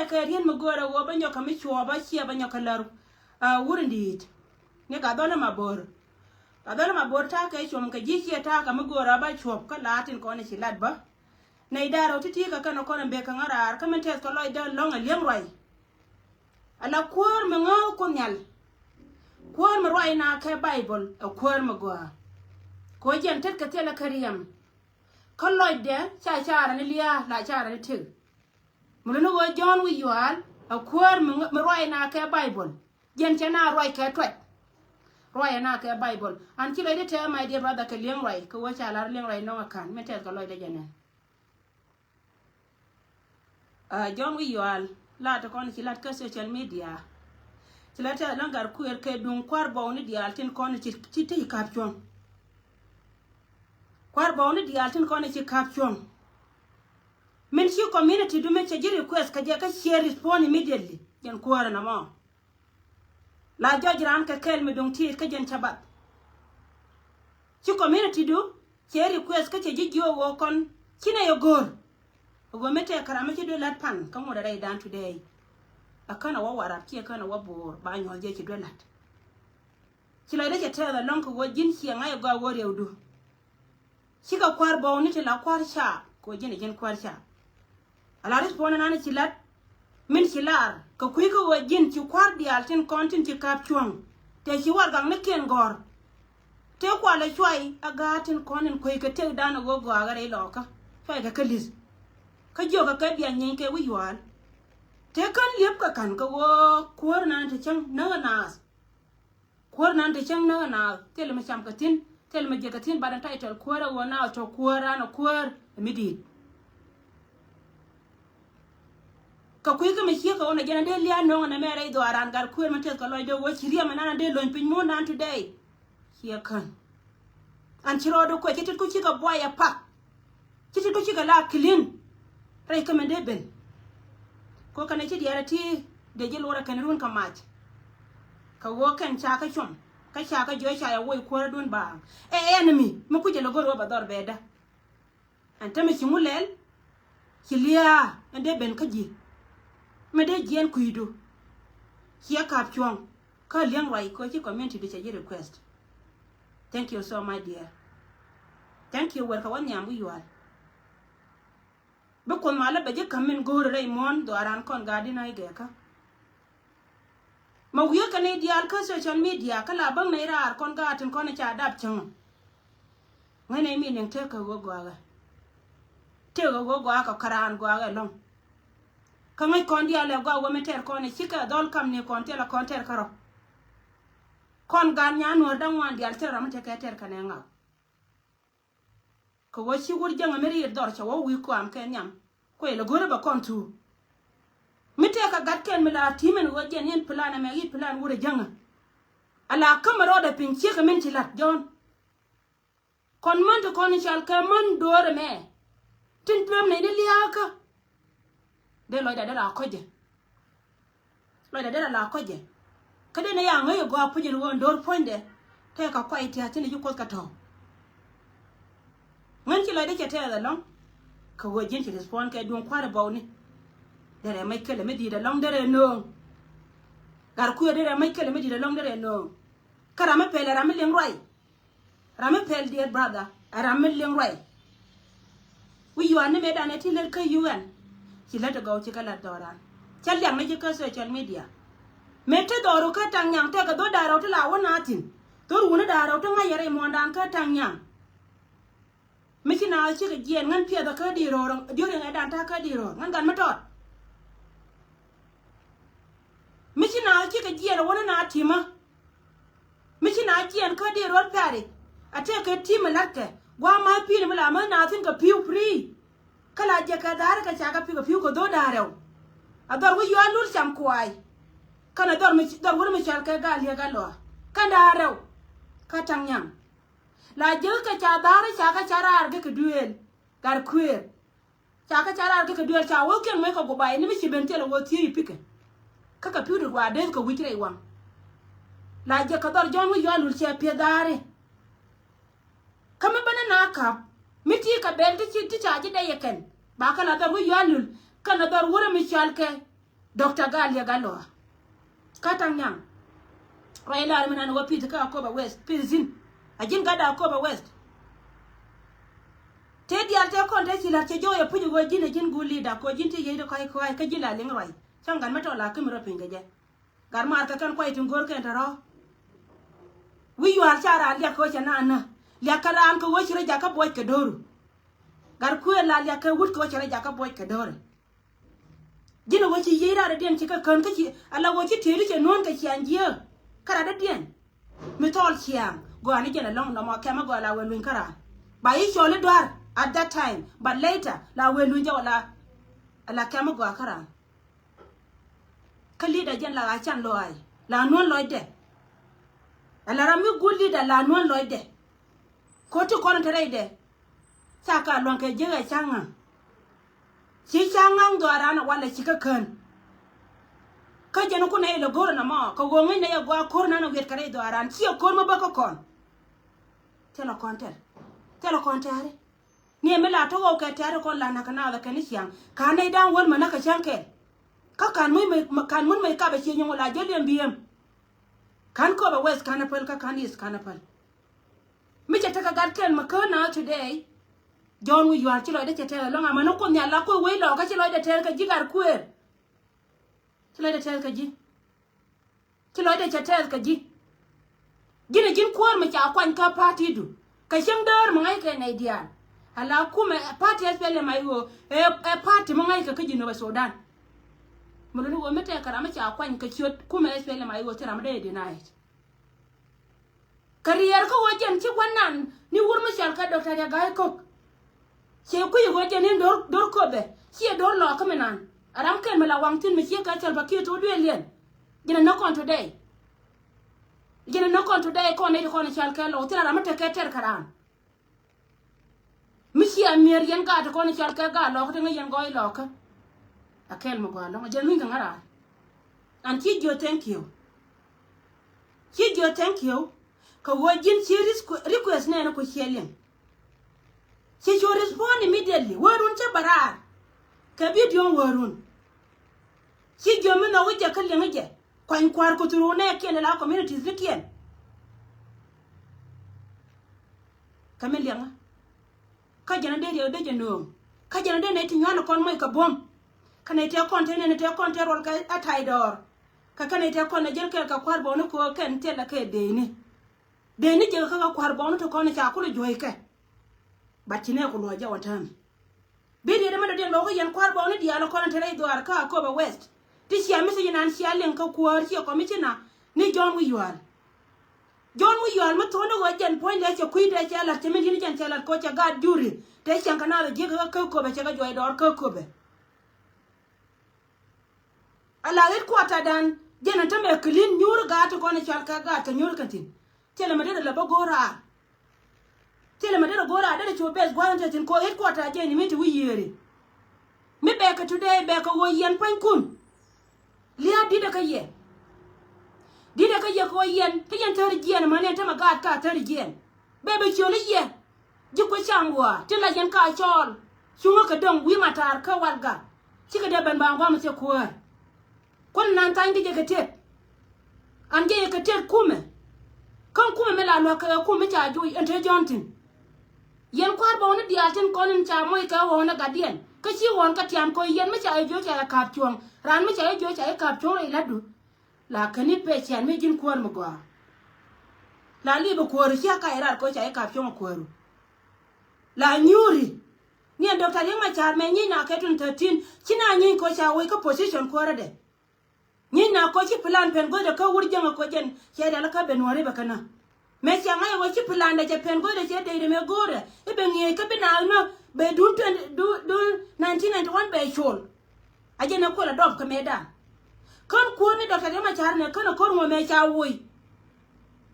e ke rien mo gora wo banyo kami chwa ba chia banyo kalaru wurindit ne ka dona mabor ta ke chom ke ji chia ta ka mo gora ba chop ka latin ko ne chilat ba nei daro titi ka kana ko be ka ngara ka men tes ko loy da long liem roi ala kur me ngo ko nyal kur me roi na ke bible a kur me go ko jen tet ka tela kariyam ko loy de cha ni liya la cha ni tig mulo wo John wi yual a kur me roi na ke bible jen chana roi ke twet roi na ke bible an ti le de te my dear brother ke liem roi ko wa cha la liem roi no kan me tes ko loy de jenen John wi yual la to kon ci lat ka social media ci lat la ngar kuer ke dun kwar baw ni dial tin kon ci te caption kwar baw ni dial tin kon ci caption men ci community do me ci request ka je ka share respond immediately jan kwar na mo la jojran ka kel mi dun ti ka jen chabat ci community do ci request ka ci jigyo wo kon ci na yo gor go mete karama ci do lat pan ka mo da ray dan today akana wa wara ki akana wa bor ba nyo je ci do lat ci la de ci tela lonko wo jin ci ngai go wo rewdu ci ka kwar baw ni la kwar sha ko jin kwar sha ala respond na ni ci lat min ci lar ka kuy ko wo jin ci kwar di altin kontin ci kap chuang te ci war gang ne ken gor te kwa la chwai agatin konin kuy ka te dana go go agare loka fay ka kalis ka joga ka biya nyen ke wi yual te kan liep ka kan ka wo kuor nan te chang na tel ma cham ka tin tel ma je ka tin badan title kuor wo na to kuora no kuor midi ka kuy ka me chi ka ona jana de lia no na mere do aran gar kuor ma tes ka loy do wo chiria ma na de loin pin mo nan today here kan an chiro do ko chitit ku chi ka boya pa chitit ku chi ka la clean recommended ben ko kana ci diara ti de jel wora kan run kamaj ka wo kan cha ka chom ka cha ka jo cha ya wo ko dun ba enemy mu ku jelo goro ba dor beda anta me ci mulel ci liya ande ben ka ji me de jen kuido ci ka chom ka liang wai ko ci community de ci request thank you so much dear thank you welcome wan nyambu yual be kon mala be je kamen gore Raymond do aran kon gadi na igeka ma wiyo kane dial ka social media kala bang na ira kon gatin kon cha dab chang ngene mi nen te ka go ka karan go aga long kamay kon dial go go meter kon chika dol kam ne kon tela kon ter karo kon gan nya no dan wan dial ter ram te ka ter kane nga ko wo chi wur janga meri dor cha wo wi ko am ken nyam ko ele gore ba kon tu mite ka gatken mila timen wo jen yen plan me yi plan wure janga ala kamaro da pinche ka men tilat jon kon man to kon chal ka man dore me tin plan ne liaka de lo da la koje kade ne ya ngai go apujin wo ndor ponde te ka kwai ti atini ju ko ka to ngan ci la de ci tela long ka wo jin ci respond ka don kwara bawni dere mai kele me di da long dere no gar ku dere mai kele me di da long dere no kara me pele ram leng roi ram pel dear brother ram leng roi wi yu an me da ne ti le ka UN ci la de go ci kala doran ci la me ci ka social media me te doro ka tang nyang te ka do daro te la wona tin to wona daro te ngayere mo ndan ka tang nyang Mikina chi ka jien ngan pia da ka di ro diore ngai dan ta ka di ro ngan gan matot Mikina chi ka jien wona na tima Mikina jien ka di ro pare ate ka tima lakke gwa ma pi ni mala ma na tin ka piu free kala je ka dar ka cha ka piu ko do daro ador wi yo anur cham kwai kana dor wona mi chal ka ga le ga lo ka daro ka tang nyang la je ka cha dare cha ka charar ke duel gar queer cha ka charar ke duel cha wo ken me ko go bai ni mi bente lo wo ti pike ka piu gwa de ko witire wan la je ka dor jon wi yo lul che pe dare kama bana na ka miti ka bente ti cha ji de yeken ba ka la dor wi yo lul kana dor wora mi chal ke Dr. Galia Galo katang yang Raila minan wa pit ka Akoba West pirzin ajin gada Akoba West Tedi alte konte sila che joya puju go jin guli da ko jin te yedo kai kai ka jila ling rai changan mato la kimro pinga je garmar ka kan kwai tin gor ka ndaro wi yu al chara ya ko chana na ya kala an ko wochira jaka boy ka doru gar ku la ya ka wut ko wochira jaka boy ka doru jina wochi yera da den chika kan ka chi ala wochi teri che non ka chianjie kara da den mi tol chiang go ani jena long no mo kema go la welun kara ba yi chole dwar at that time but later la welun ja wala ala kema go kara kali da jen la chan loy la non loy de ala rami gulli da la non loy de ko to kon tere de saka lon ke je changa si changang do arana wala chika kan ka jeno ko ne lo gor na ma ko go ngi ne ya gwa kor na no get kare do aran si ko mo ba ko kon telo konter ni me la to go ka tare ko la na kana da kan siang ka ne dan wol mana ka chanke ka kan mun mai ka ba chi nyo la jeliam biem kan ko ba west kana pel ka kan is kana pel mi ta ka gat ken ma kana today John wi yuar chilo de chetela longa mano ko nya la ko we lo ka chilo de tel ka jigar kuer chilo de tel ka ji chilo de chetel ka ji gina jin kuor ma cha kwan ka party du ka sheng dar ma ngai ka nei dia ala kuma party espele mai wo party ma ngai ka jino ba Sudan muluni wo mete kara ma cha kwan ka chiot kuma espele mai wo tira ma de night career ko wajen ci wannan ni wurma shalka Dr. ya gai ko che ku yugo jeni dor kobe che dor lo kamenan aram ken mala wangtin mi che ka chal bakio to duelien gina no kon today ko ne ko ne chal ka lo tira ram te keter karan mi che amier yen ka to ko ne chal ka ga lo ko ne yen goy lo ka akel mo ga lo jen mi ngara an ti jo thank you ka wajin series request ne ko chelen she should respond immediately. Warun cha barar. Kabit yung warun. She jomi na wija kali ngaje. Kwa inkwar kuturune kien la communities likien. Kameli nga. Kajana de yo de jeno. Kajana de na tinyana kon mai ka bom. Kana ite container ne te container wal ka ataidor. Ka kana ite kon na jerkel ka kwar bonu ko ken tela ke deni. Deni je ka kwar bonu to kon cha kulu joike. Batine ko loja watan bidi de mada den lo ko yen kwar ba oni dia lo kon tere do ar ka Akoba West ti sia mi se nan sia len ka kwar ci committee ni John wi yual ma to no wajen point le ci kuide ci ala temi ni jan ci ala ko ca ga juri te ci kana le je ka ko be ci ga joy do ka ko be ala le ko ta dan jena ta me clean nyur ga to ko ne ci ka ga ta nyur kantin tele ma de la ba gora tele madera gora da chobes gwanta tin ko headquarter je ni miti wiyere mi be ka today be ka wo yen pan kun liya dida ka ye ko yen ti yen tar jien mane ta maga ka tar jien be chole ye ji ko changwa ti la yen ka chol chunga ka dong wi matar ka walga ti ka de ban ba ngwa mse ko kon nan tan je ka tet an je ka tet kume kan kume me la lo ka kume cha ju ente jontin yen kwar ba wona diaten konin cha moy ka wona gadien ka chi won ka tiam ko yen ma cha jo cha ka chuong ran ma cha jo cha ka chuong ila du la kani pe chan me jin kwar mo gwa la li bo kwar cha ka ira ko cha ka chuong kwar la nyuri ni Dr. Yang ma cha me ni na ka tun 13 china ni ko cha we ka position kwar de ni na ko chi plan pen go de ka wurjanga ko jen che da la ka benware ba kana me changa yo chi plan da pen go de che de me gore e be ngi ka be na no be du 1991 be chol aje na ko la dof ka me da kon ko ni Dr. Yang ma char ne kana ko mo me cha woi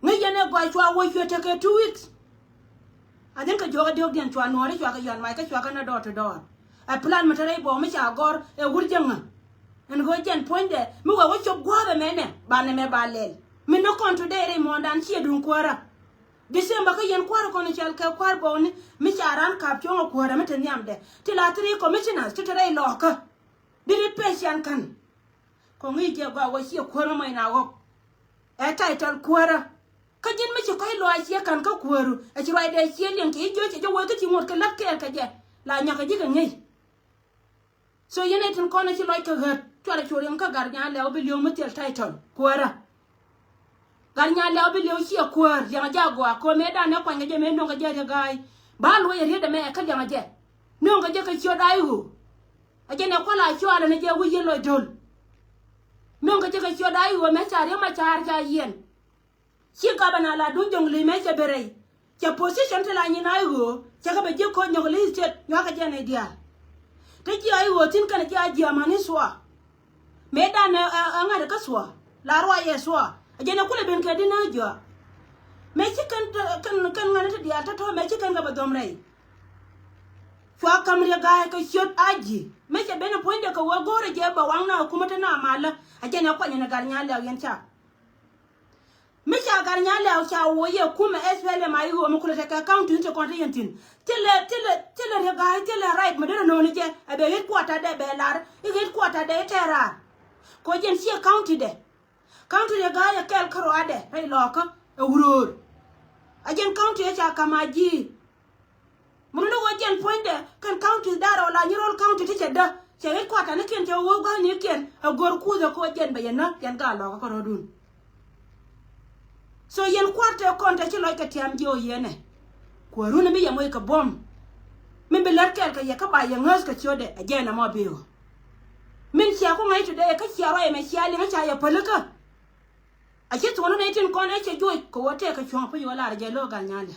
ngi je ne gwa chwa woi yo te ke 2 weeks ajen ka joga de dian chwa no re chwa ka yan mai ka chwa ka na door to door a plan ma tare bo me cha gor e wurjanga en go jen point de mi wa wo chop gwa be me ne ba ne me ba lel mi no kon today re mo dan chi dun kwara December ka yen kwara ko ni chal ka kwar bo ni mi charan kap chongo kwara meten yamde ti la 3 commissioners ti tere loka di ni patient kan ko ngi je ga wa shi ko mai na go e title kwara ka jin mi ko lo a shi kan ka kwaru a shi rai da shi lin ki jo che jo wa ka ti ngot ka lat ka je la nya ka ji ka ngi so yene tin ko na shi lo ka ga chwara chori ka gar nya le obi mu tel title kwara gar nya le obi shi kwar ya ja go ko me da na kwa nge je me no ga je gai ba lo ye da me ka ja je no ga je ka cho dai hu a je ne ko la cho ala ne je wu ye lo dol no ga je ka cho dai hu me cha re ma cha ja yen shi ka bana la dun jong li me che berei che position te la ni na hu che ka be je ko nyong li che yo ka je ne dia te ji ai hu tin ka ne ja ji ma ni swa me da na nga de ka swa la ro ye swa a je ne ko le ben ka di na jo me chi kan nga ne te dia ta to me chi kan ga ba dom rei fa kamre ga ka shot aji me che bena point ka wa gore je ba wang na kuma ta na mala a je ne kwanya na gar nya la yan cha me cha gar nya la cha wo ye kuma SPL mai wo mu kula ta ka account inte konta yentin tele re ga tele right me da no ni je a be het kwata de be lar i het kwata de tera ko jen si account de ga ya kel karo ade rai loka e wuror a jen account ya cha kamaji munu wajen point de kan county daro la nyirol county ti cheda che ko ta ne ken che wo ga ni ken agor ku de ko jen be yana yan ga lo ko rodun so yen kwarte konta ti lo ka tiam jo yene ko runa mi yamoy ka bom min be lar kel ka ya ka ba ya ngas ka chode ajena mo biwo min sia ko ngai tude ka sia ro me sia le ma cha ya palaka a che to no ne tin ko ne che jo ko wote ka chwa pu yo la je lo ga nyale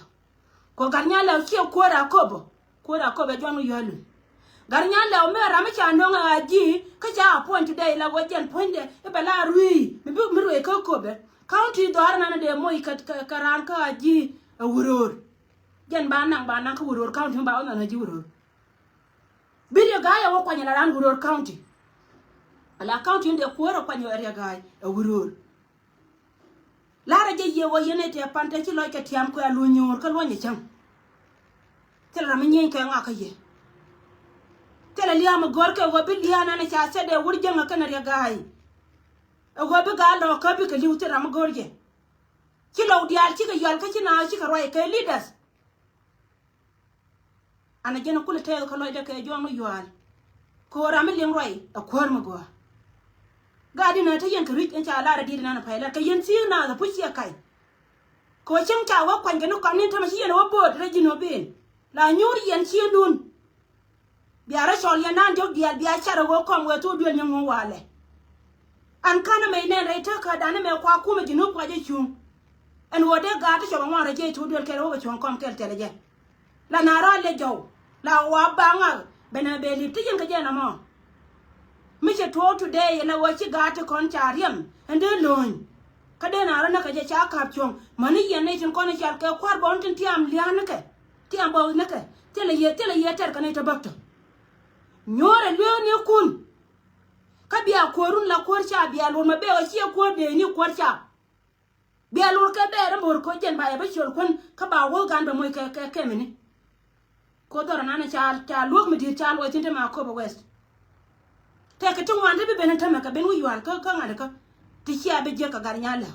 ko garnyala ki ko ra kobo jonu yolu garnyala o mera ma cha no ngaji ka cha point today la wajen point de e bala rui mi ru e ko kobe county do arna na de moy ka ran ka ji wuror jen ba nang ka wuror county ba on na ji wuror bidio ga ya wo kwanya la ran wuror county ala county de ko ro kwanya area ga wuror lara je ye wo yene te pante ci loy ka tiam ko alu nyor ka lo ni cham tela mi nyen ka nga ka ye tela liya ma gor ka wo bi liya na na cha se de wur je nga kana re gai e wo bi ga lo ka bi ka liu tela ma gor je ci lo dial ci ka yal ka ci na ci ka roy ka leaders ana je na kula te ka loy de ka jono yal ko ra mi len roy a kor ma go gadi na ta yanka rik in cha lara di na faila ka yin si na da fushi kai ko cin ta wa kwan ga no kan ta mashi yana wa bod da jino bin la nyuri yan ci dun biara shol ya nan jog dia biya chara go kom we to dun yan wale an kana mai ne rai ta ka da na mai kwa kuma jino kwa je chun an wode ga ta shaba ma raje to dun kai ro ga chon kom kel tele je la na ra le jaw la wa ba nga bena be li ti yin ka je na mo mi che to today na wa chi ga ta kon chariam ende loin ka de na ra na ka je cha kap chong mani yen ne tin kon cha ka kwar bon tin tiam lian ke tiam bo na ke tele ye ter ka ne ta bakto nyore le ne kun ka biya korun la kor cha biya lo ma be wa chi ko de ni kor cha biya lo ka be ra mor ko jen ba ya ba chol kon ka ba wo gan do moy ke mini ko do na na cha lo mi di cha lo tin ma ko ba west te ka tun wanda bi benen tama ka ben wi wal ka ngada ka ti chia be je ka gar nyala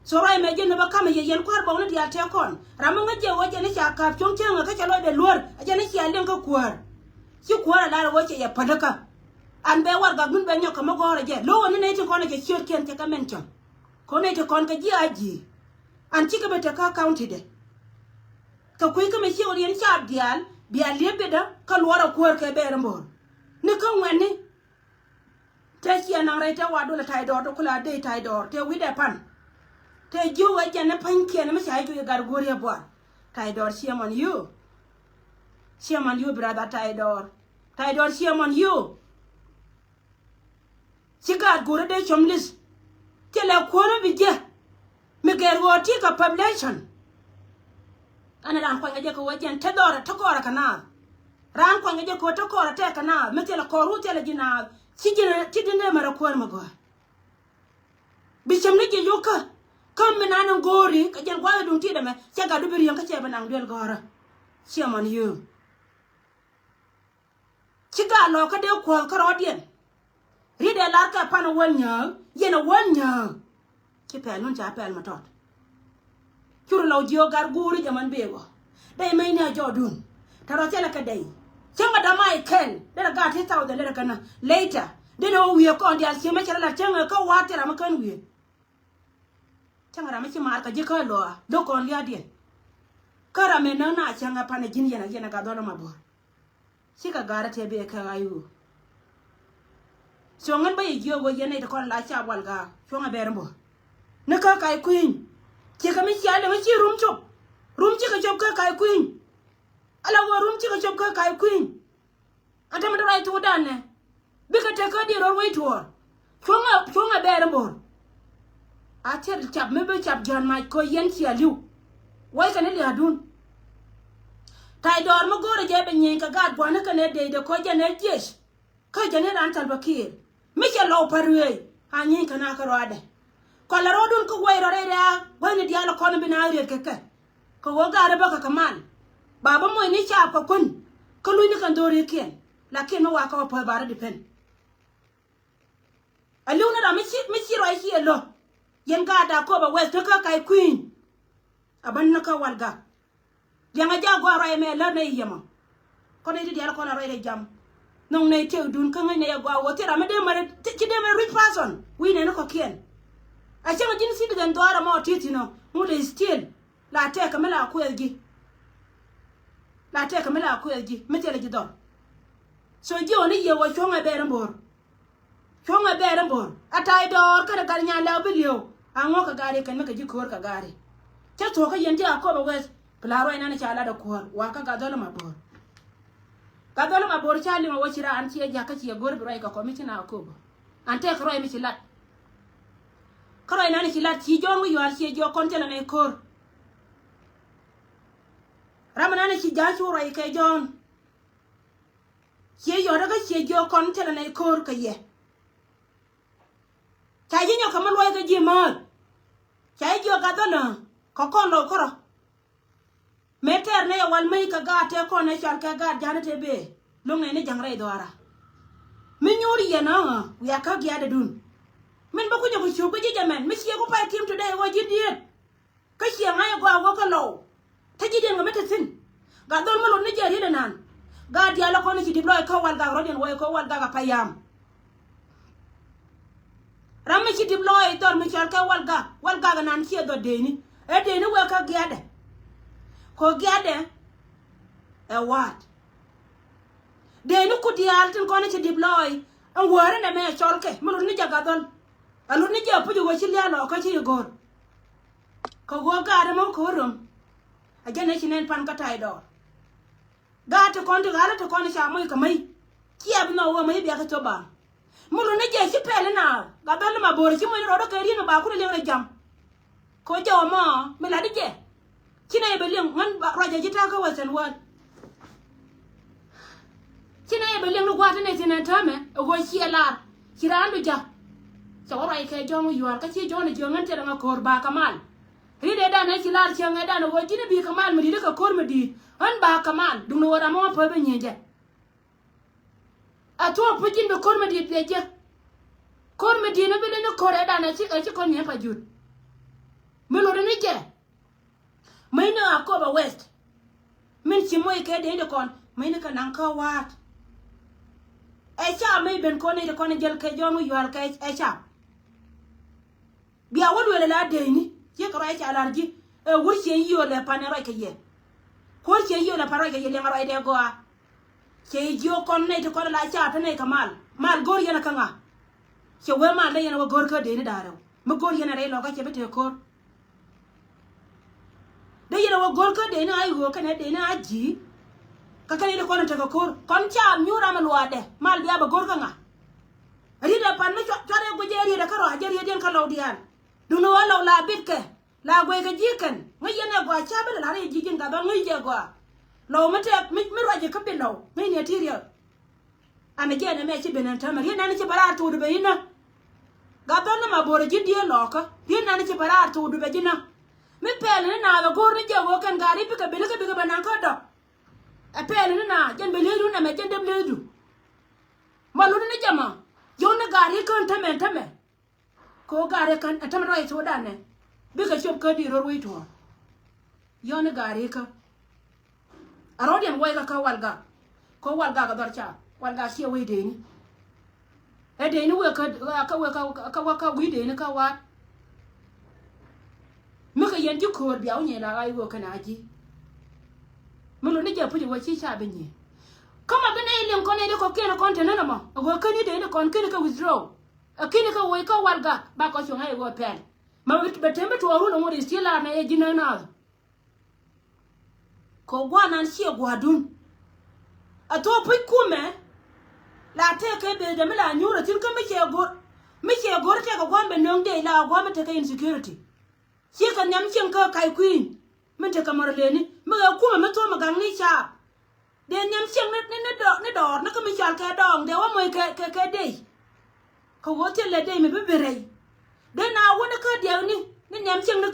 so rai me je no ba kama ye yen kwar ba wona dia te kon ram nga je wo je ne cha ka chong chang ka cha lo de lor a je ne chia len ka kwar si kwar la wo che ya padaka an be war ga gun be nyoka ma gore je lo wona ne ti kon ke chiot ken te ka men chon ko ne te kon ka ji aji an ti ka be te ka county de ka kuy ka me chi orien cha dial bial le be da ka lora kwar ke be rambor ne kan wani te chi na rai ta wado la tai dor to kula dei tai dor te wi de pan te ju wa je ne pan ke ne ma sai ju gar gori bo tai dor shame on you brother tai dor shame on you chi gar gori de chomlis te la kono bi je mi ger wo ti ka population ana ran ko je ko wajen te dor to ko ra kana ran ko ngeje ko to ko ta kana metela ko ru tele jina cijine mara ko ma go bicham ne je yoka kam me nan gori ka jen gwa dum ti da me cha ga du bir yan ka che banang del gora shame on you chiga lo ka de ko ka rodien ride lar ka pan wonya yena wonya ki pel nun cha pel matot churu law dio gar guri jaman bego dai mai na jodun taro tela ka dai changa da mai ken da ga ti taw da le kana later deno wi ko ndi al chema chala changa ka watera makan wi changa ra machi mar ka jika lo ko ndi adie kara me na changa pane jin yana ga dolo mabor sika gara te be ka ayu so ngan ba yiyo go yene de kon la cha walga chonga bermbo na ka kai queen ke ka mi chale ma chi rum chi ka chop ka kai queen ala wo rum chi ka chop ka kai queen anta ma dai to dan ne bi ka te ka di ro wait war chonga bermbo a ter chap me be chap jan ma ko yen chi aliu wai ka ne li adun tai dor mo gore je be nyen ka gad bwana ka ne de ko jane jesh ka jane ran tal bakir mi ke lo parwe anyi kana ka roade ko la rodun ko way rore da wani dia la kono bina ri keke ko wo gare baka kaman baba mo ni cha ko kun ko lu ni kan dore ken lakin wa ka pa bare dipen aliuna da mi ci roi ki lo yen ga da ko ba west ka kai queen aban na ka walga yanga jago roi me la ne yema ko ne dia la kono roi jam non ne te dun kan ne ya gwa wote ra me de mare ti de me rich person wi ne no ko kien a chama jin si de ndora mo titi no mu de still la te ka me la ko elgi me te le jidor so ji oni ye wo chonga bere mbor atai dor ka ga nya la bilio ango ka gare kan me ka ji kor ka gare te to ka yende ko ba wes plaro ina ne chala da kor wa ka ga dole mabor kadolo mabor chali ma wachira antie jaka chi gor bro ka komiti na akobo ante kro mi chilat kro ina ni chilat chi jongu yo al chi jo kontela ne kor ramana ne chi jachu ro ke jon chi yo daga chi jo kontela ne kor ka ye chai nyo kamal wa ga ji ma chai jo kadolo ko kondo kro meter ne wal mai ka ga te ko ne chal ka ga jana te be lunga ne jangre doara min yori yana ya ka gya da dun min ba ku je ku shu ku je jamen mi sie ku pa team today wo ji diet ka sie ngai go ka lo ta ji den ga meta sin ga don malo ne je ri da nan ga dia la ko ne ci diploy ka wal ga rodin wo ko wal ga payam ram ci diploy dor mi chal ka wal ga nan ci do deni e deni wo ka gya da ko gade a what de nu ku dial tin ko ne ci deploy an wore na me cholke mulu ni jaga don alu ni je puju go ci lialo ko ci gor ko go gade mo ko rum a jene ci nen pan ka tay do gate kon to gala to kon cha moy ka mai ki ab no wo mai biya ka to ba mulu ni je ci pele na ga don ma bor ci mo ro ka ri no ba ku le jam ko jaw mo me la di je kina yebeleng man raja jita ka wasan wan kina yebeleng lu gwata ne tina tame go chiela kirandu ja sawara ke jongu yuar ka chi jona jongan te nga kor ba kamal ride da na chilar chenga da no go jini bi kamal mi ka kor mi di an ba kamal dum wora mo pa be nyeje a to pujin be kor mi di peje kor mi di no be no kor da na chi kon ne pa jut mi lo ni je mai na akoba west min ci moy ke de kon mai na kan ka wat e cha mai ben ko ne de kon jel ke jomu yar ke e cha biya wodo le la de ni ye ko ra cha alarji e wurche yi o le panero ke ye ko che yi o le panero ke ye le ngaro de go a che jo kon ne de kon la cha ta ne kamal mal gor yana kanga che we ma le yana wo gor ka de ni daro mo gor yana re lo ka che bete ko de yena wo gol ka de na ay ho kana de na aji ka kane de kono taka kor kon cha nyura ma luade mal dia ba gor ka nga rida pan na chore go jeri da karo ajeri den ka law dial du no wala la bitke la go ga jikan ngi yena go cha ba la re jijin ga ba ngi je go law mate mi roje ka be law ngi ne tiriyo ame je na me ci benen tamar yena ni ci bara to du be yina ga don na ma bore jidi loka yena ni ci bara to du be jina mi pele ni na ga gor ni je go kan gari bi ka banan ka do a pele ni na jen be ledu na me jen dem ledu malu ni jama jona gari kan tame ko gari kan tame roi to dane bi ka chop ka di ro wi to yona gari ka arodian wai ka walga ko walga ga dorcha walga shi wi de ni e de ni we ka wi de ni ka wa mi ka yen ji ko biaw ni la ai wo kana ji mi lo ni je pu ji wa chi cha be ni kama bena ile nkone ile ko kene content na ma go kani de ile kon kene ka withdraw akini ka wo ka walga ba ko so ngai go pen ma betembe to ru no mo stila na e jina na ko gwa nan sie gwa dun ato pu kume la te ke be de mila nyura tin ka mi che gor te ka gwa be nong de la gwa me te ka insecurity sie ka nyam chen ka kai queen min te ka marleni mi ga kuma me to ma gang ni cha de nyam chen ne do na ka mi chal ka dong de wa mo ke de ko wote le de mi be bere de na wona ka de ni nyam chen ne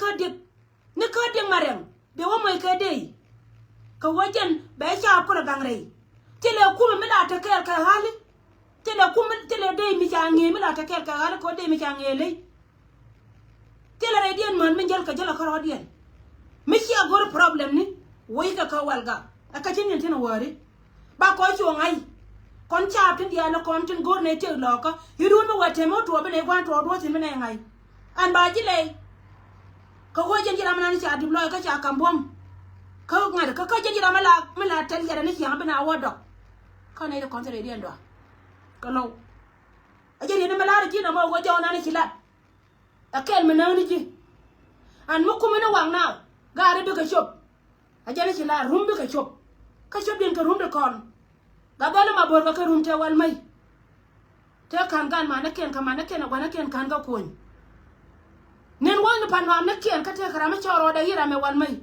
ka de marem de wa mo ke de ka wajen be cha ko gang re tele kuma mi la ta ka hali tele de mi cha nge mi la ta ka hali ko de mi cha nge le tele re dien man mi jel ka jela ka rodien mi ci agor problem ni woy ka walga aka tin yin tin wari ba ko ci ngai kon cha tin dia no kon tin gor ne te loka yiru mi wate mo to be ne gwan to do tin ne ngai an ba ji le ka wajen jira man ni cha diploy ka cha kambom ka ngada ka jira mala tel yara ni ya bana wodo ka ne kon tere dien do ka no ajeri ne mala ri na mo go jona ni kila akel menang ni ji an mo kuma na wang na gari bi ka shop ajeri kila rum bi ka shop din ka rum de kon ga bala ma bor ka rum te wal mai te kan gan ma na ken ka ma na ken ga na ken kan ga kon nen wal pan ma na ken ka te kara ma choro da yira me wal mai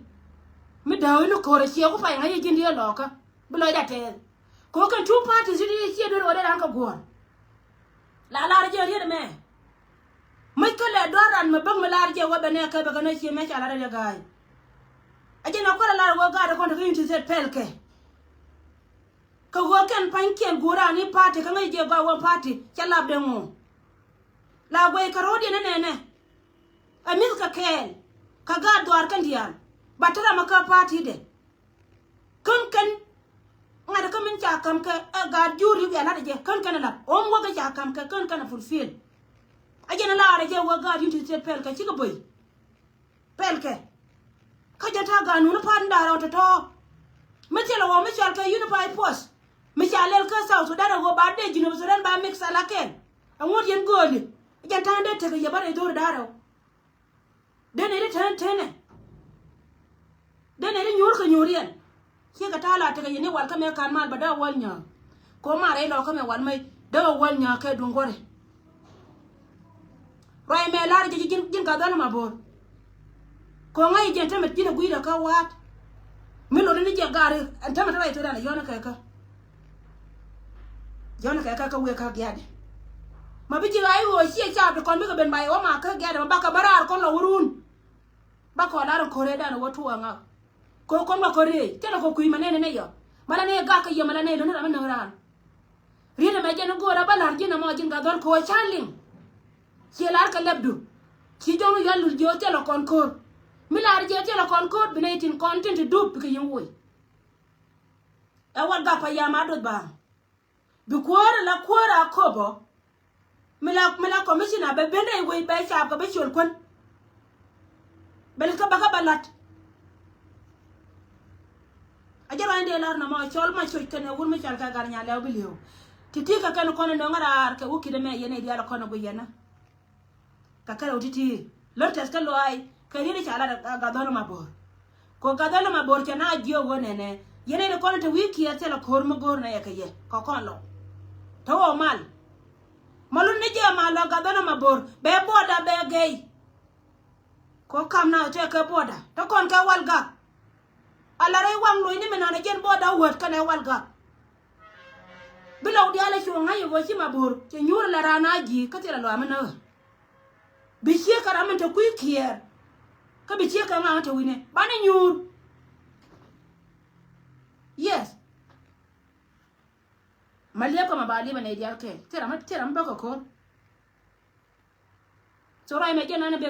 mi dawo no kore ci ko fay ngaye jindi loka bu loy date ko kan two parties di ci do wala dan ka gon la je ri me mai ko le doran ma bang ma la je wa bene ka ba na ci me cha la de gaay aje na ko la wo ga da ko to yinti set pelke ka wo kan panken gura ni party ka ngaye je ga wo party cha la de mo la goy ka rodi ne amil ka ken ka ga doar kan dial batara maka party de kan ngada kamin cha kam ka ga juri ya la de kan la on wo ga cha kam ka kan fulfill ajena la re je wo ga yinti set pel ka ci ga boy pel ke ka jata ga nu pa nda ro to metela wo mechal ka unify post mechalel ka sa so dara go ba de jinu so ren ba mix ala ken amot yen goli jata de te ga yabare do daro de ne ten dene ni nyur ka nyurien ki ka tala te ni wal ka me kan mal bada wal nya ko mare lo ka me wal mai da wal nya ka dungore rai me lar ji jin ka dal ma bor ko ngai je te me jina guida ka wat mi lo ni je gare ta ma rai to dana yona ka we ka gyade ma bi ji rai wo shi cha be kon bi ka ben mai o ma ka gyade ma ba ka barar kon lo urun ba ko lar ko re dana wo tuwa nga ko kon ba ko re te ko kuy manene ne yo mala ne ga ka yo mala ne lo na ma na ran ri na ma je no gora balar ji na mo jin ga dor ko chaling ci lar ka lebdu ci jonu yalul jo te lo kon ko mi lar je te lo kon ko bi ne tin content dub bi ka yin woy e wa ga pa ya ma do ba bi ko la ko ra ko bo mi la commissioner be bende woy be cha ka be chol kon bel ka baka balat ajaro ande lar na ma chol ma choy kene wur ma chal ka gar nya lew biliyo titi ka kan kono no ngara ka wuki de me yene diala kono go yena ka kala utiti lotes ka lo ai ka ni chala ga dono ma bor ko ga dono ma bor kana jio go nene yene ne kono to wiki ya tela kor mo gor na ya ka ye ko kon lo to o mal malun ne je ma lo ga dono ma bor be boda be gay ko kam na te ka boda to kon ka walga ala re wang lo ni mena na jen boda wot kana walga bilaw di ala shu ngai go shi mabur te nyur la rana ji ka tira lo amana bi shi ka ramen ta kuy kier ka bi shi ka ma ta wine bana nyur yes malia ko mabali bane dial ke tera ma ba ko so rai me jena ne be